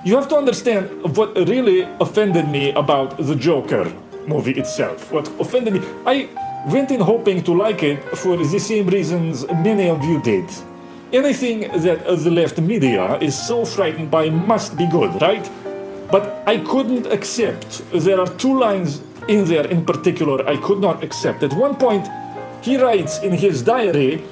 You have to understand what really offended me about the Joker movie itself. What offended me, I went in hoping to like it for the same reasons many of you did. Anything that the left media is so frightened by must be good, right? But I couldn't accept. There are two lines in there in particular I could not accept. At one point, he writes in his diary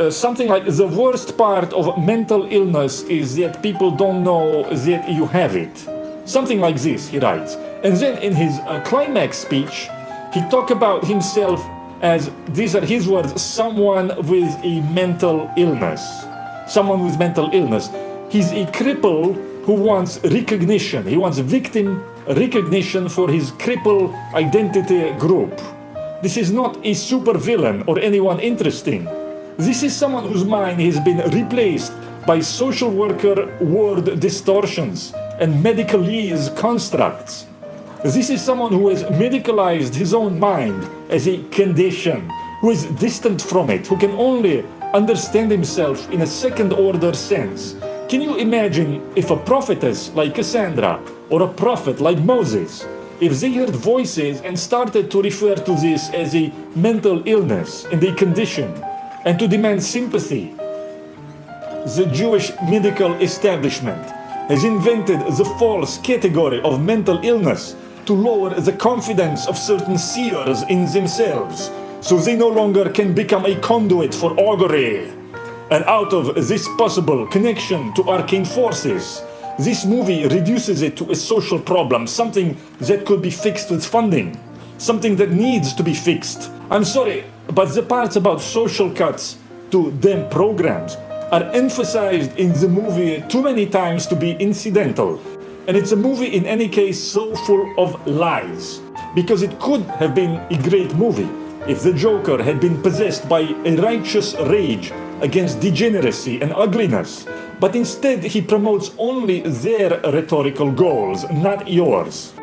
something like, the worst part of mental illness is that people don't know that you have it. Something like this, he writes. And then in his climax speech, he talks about himself as, these are his words, someone with a mental illness. Someone with mental illness. He's a cripple who wants recognition. He wants victim recognition for his cripple identity group. This is not a supervillain or anyone interesting. This is someone whose mind has been replaced by social worker word distortions and medicalese constructs. This is someone who has medicalized his own mind as a condition, who is distant from it, who can only understand himself in a second-order sense. Can you imagine if a prophetess like Cassandra or a prophet like Moses, if they heard voices and started to refer to this as a mental illness and a condition, and to demand sympathy? The Jewish medical establishment has invented the false category of mental illness to lower the confidence of certain seers in themselves, so they no longer can become a conduit for augury. And out of this possible connection to arcane forces, this movie reduces it to a social problem, something that could be fixed with funding, something that needs to be fixed. I'm sorry, but the parts about social cuts to them programs are emphasized in the movie too many times to be incidental. And it's a movie in any case so full of lies. Because it could have been a great movie if the Joker had been possessed by a righteous rage against degeneracy and ugliness. But instead he promotes only their rhetorical goals, not yours.